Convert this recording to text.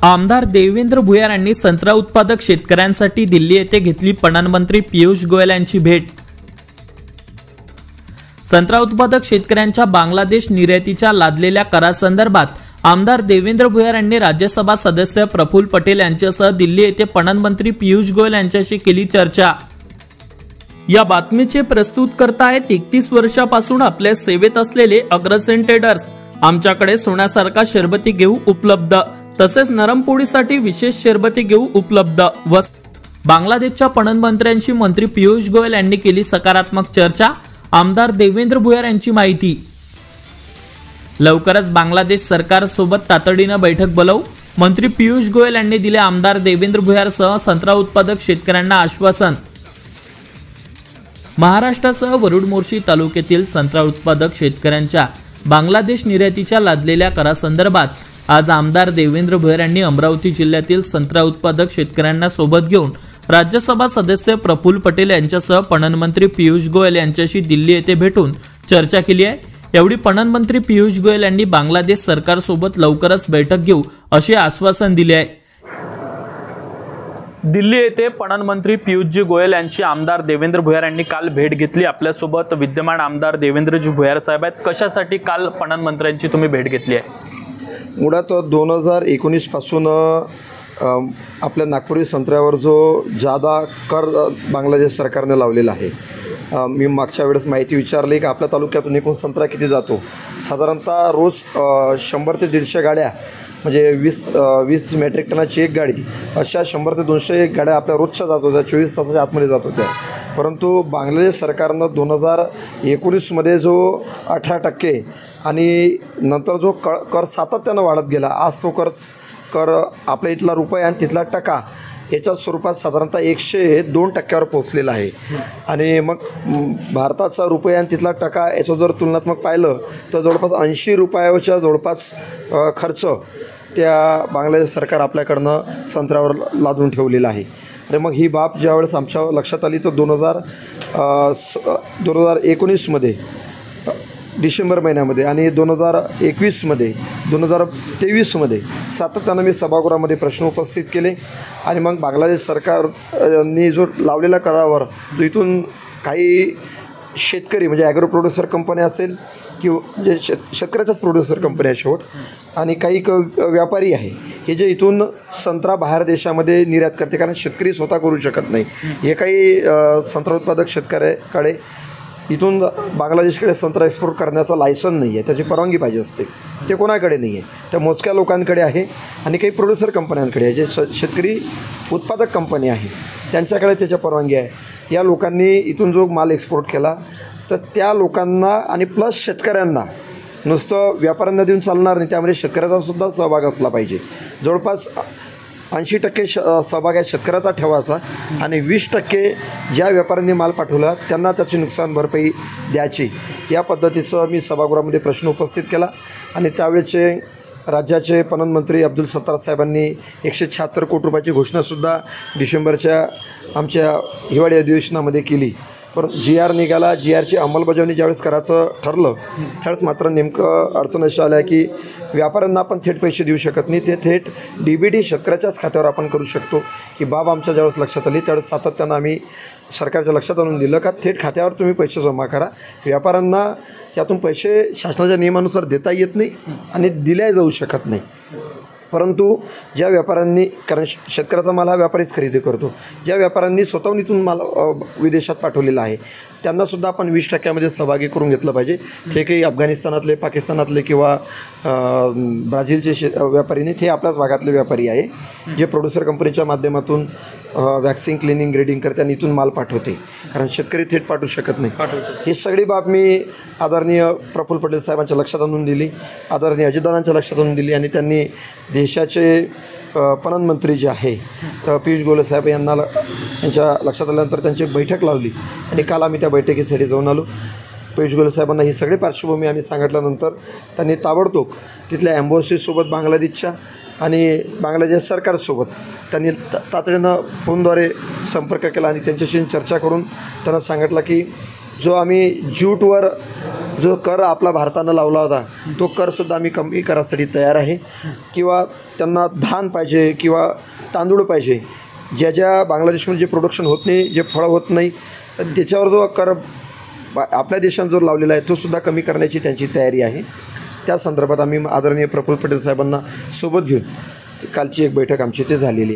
आमदार देवेंद्र भुयार यांनी संत्रा उत्पादक शेतकऱ्यांसाठी दिल्ली येथे घेतली पणन मंत्री पियुष गोयल यांची भेट। संत्रा उत्पादक शेतकऱ्यांच्या बांगलादेश निर्यातीच्या लादलेल्या करासंदर्भात आमदार देवेंद्र भुयार यांनी राज्यसभा सदस्य प्रफुल्ल पटेल यांच्यासह दिल्ली येथे पणन मंत्री पियुष गोयल यांच्याशी केली चर्चा। या बातमीचे प्रस्तुत करतायत 31 वर्षापासून आपल्या सेवेत असलेले अग्रसेन ट्रेडर्स। आमच्याकडे सोन्यासारखा शरबती घेऊ उपलब्ध, तसेच नरम पोळीसाठी विशेष शरबती घेऊ उपलब्ध। व बांगलादेशच्या पणन मंत्र्यांशी मंत्री पियुष गोयल यांनी केली सकारात्मक चर्चा। आमदार देवेंद्र भुयार यांची माहिती। लवकरच बांगलादेश सरकार सोबत तातडीने बैठक बोलवू, मंत्री पियुष गोयल यांनी दिले आमदार देवेंद्र भुयार सह संत्रा उत्पादक शेतकऱ्यांना आश्वासन। महाराष्ट्रासह वरुड मोर्शी तालुक्यातील संत्रा उत्पादक शेतकऱ्यांच्या बांगलादेश निर्यातीच्या लादलेल्या करासंदर्भात आज आमदार देवेंद्र भुयार यांनी अमरावती जिल्ह्यातील संत्रा उत्पादक शेतकऱ्यांना सोबत घेऊन राज्यसभा सदस्य प्रफुल्ल पटेल यांच्यासह पणन मंत्री पियुष गोयल यांच्याशी दिल्ली येथे भेटून चर्चा केली आहे। एवढी पणन मंत्री पियुष गोयल यांनी बांगलादेश सरकारसोबत लवकरच बैठक घेऊ असे आश्वासन दिले आहे। दिल्ली येथे पणन मंत्री पियुषजी गोयल यांची आमदार देवेंद्र भुयार यांनी काल भेट घेतली। आपल्यासोबत विद्यमान आमदार देवेंद्रजी भुयार साहेब आहेत। कशासाठी काल पणन मंत्र्यांची तुम्ही भेट घेतली आहे? मुळात 2019 पासून आपल्या नागपुरी संत्र्यावर जो जादा कर बांगलादेश सरकारने लावलेला आहे। मी मागच्या वेळेस माहिती विचारली की आपल्या तालुक्यातून एकूण संत्रा किती जातो। साधारणतः रोज 100 ते 150 गाड्या, म्हणजे 20 मेट्रिक टनाची एक गाडी, अशा 100 ते 200 गाड्या आपल्या रोजच्या जात होत्या, 24 तासाच्या आतमध्ये जात होत्या। परंतु बांगलादेश सरकारनं 2019मध्ये जो 18% आणि नंतर जो कर सातत्यानं वाढत गेला, आज तो कर आपल्या इथला रुपया आणि तिथला टका याच्या स्वरूपात साधारणतः 102% पोचलेला आहे। आणि मग भारताचा रुपया आणि तिथला टका याचं जर तुलनात्मक पाहिलं तर जवळपास 80 रुपयाच्या जवळपास खर्च त्या बांगलादेश सरकार आपल्याकडनं संत्र्यावर लादून ठेवलेला आहे। आणि मग ही बाब ज्यावेळेस आमच्या लक्षात आली तर 2019मध्ये डिसेंबर महिन्यामध्ये आणि 2021मध्ये 2023मध्ये सातत्यानं मी सभागृहामध्ये प्रश्न उपस्थित केले। आणि मग बांगलादेश सरकारनी जो लावलेला करावर जो इथून काही शेतकरी म्हणजे ॲग्रो प्रोड्युसर कंपन्या असेल किंवा जे शेतकऱ्याच्याच प्रोड्युसर कंपन्या शेवट, आणि काही व्यापारी आहे हे जे इथून संत्रा बाहेर देशामध्ये निर्यात करते, कारण शेतकरी स्वतः करू शकत नाही। हे काही संत्रा उत्पादक शेतकऱ्याकडे इथून बांगलादेशकडे संत्रा एक्सपोर्ट करण्याचा लायसन नाही आहे, त्याची परवानगी पाहिजे असते, ते कोणाकडे नाही आहे, त्या मोजक्या लोकांकडे आहे। आणि काही प्रोड्युसर कंपन्यांकडे आहे, जे शेतकरी उत्पादक कंपनी आहे त्यांच्याकडे त्याच्या परवानगी आहे। या लोकांनी इथून जो माल एक्सपोर्ट केला तर त्या लोकांना आणि प्लस शेतकऱ्यांना नुसतं व्यापाऱ्यांना देऊन चालणार नाही, त्यामध्ये शेतकऱ्याचासुद्धा सहभाग असला पाहिजे। जवळपास 80% सहभाग आहे शेतकऱ्याचा ठेवायचा आणि 20% ज्या व्यापाऱ्यांनी माल पाठवला त्यांना त्याची नुकसान भरपाई द्यायची। या पद्धतीचं मी सभागृहामध्ये प्रश्न उपस्थित केला। आणि त्यावेळेचे राज्याचे पणन मंत्री अब्दुल सत्तार साहेबांनी 176 कोटी रुपयाची घोषणासुद्धा डिसेंबरच्या आमच्या हिवाळी अधिवेशनामध्ये केली। पण GR निघाला, GRची अंमलबजावणी ज्यावेळेस करायचं ठरलं त्यावेळेस मात्र नेमकं अडचण अशा आल्या की व्यापाऱ्यांना आपण थेट पैसे देऊ शकत नाही, ते थेट DBT शेतकऱ्याच्याच खात्यावर आपण करू शकतो। ही बाब आमच्या ज्यावेळेस लक्षात आली त्यावेळेस सातत्यानं आम्ही सरकारच्या लक्षात आणून दिलं का थेट खात्यावर तुम्ही पैसे जमा करा, व्यापाऱ्यांना त्यातून पैसे शासनाच्या नियमानुसार देता येत नाही आणि दिल्या जाऊ शकत नाही। परंतु ज्या व्यापाऱ्यांनी, कारण शेतकऱ्याचा माल हा व्यापारीच खरेदी करतो, ज्या व्यापाऱ्यांनी स्वतःहून इथून माल विदेशात पाठवलेला आहे त्यांनासुद्धा आपण 20%मध्ये सहभागी करून घेतलं पाहिजे। ते काही अफगाणिस्तानातले, पाकिस्तानातले किंवा ब्राझीलचे व्यापारी नाही, ते आपल्याच भागातले व्यापारी आहे जे प्रोड्युसर कंपनीच्या माध्यमातून वॅक्सिंग, क्लिनिंग, ग्रेडिंग करते आणि इथून माल पाठवते, कारण शेतकरी थेट पाठवू शकत नाही। ही सगळी बाब मी आदरणीय प्रफुल्ल पटेल साहेबांच्या लक्षात आणून दिली, आदरणीय अजितदादांच्या लक्षात आणून दिली। आणि त्यांनी देशाचे पणन मंत्री जे आहे तर पियुष गोयल साहेब यांच्या लक्षात आल्यानंतर त्यांची बैठक लावली आणि काल आम्ही त्या बैठकीसाठी जाऊन आलो। पियुष गोयल साहेबांना ही सगळी पार्श्वभूमी आम्ही सांगितल्यानंतर त्यांनी ताबडतोब तिथल्या एम्बॉसीसोबत बांगलादेशच्या आणि बांगलादेश सरकारसोबत त्यांनी तातडीनं फोनद्वारे संपर्क केला आणि त्यांच्याशी चर्चा करून त्यांना सांगितलं की जो आम्ही ज्यूटवर जो कर आपला भारतानं लावला होता तो करसुद्धा आम्ही कमी करासाठी तयार आहे, किंवा त्यांना धान पाहिजे किंवा तांदूळ पाहिजे, ज्या बांगलादेशमध्ये जे प्रोडक्शन होत नाही, जे फळं होत नाही, त्याच्यावर जो कर आपल्या देशात जो लावलेला आहे तो सुद्धा कमी करण्याची त्यांची तयारी आहे. त्या संदर्भात आम्ही आदरणीय प्रफुल्ल पटेल साहेबांना सोबत घेऊन कालची एक बैठक आमची इथे झालेली.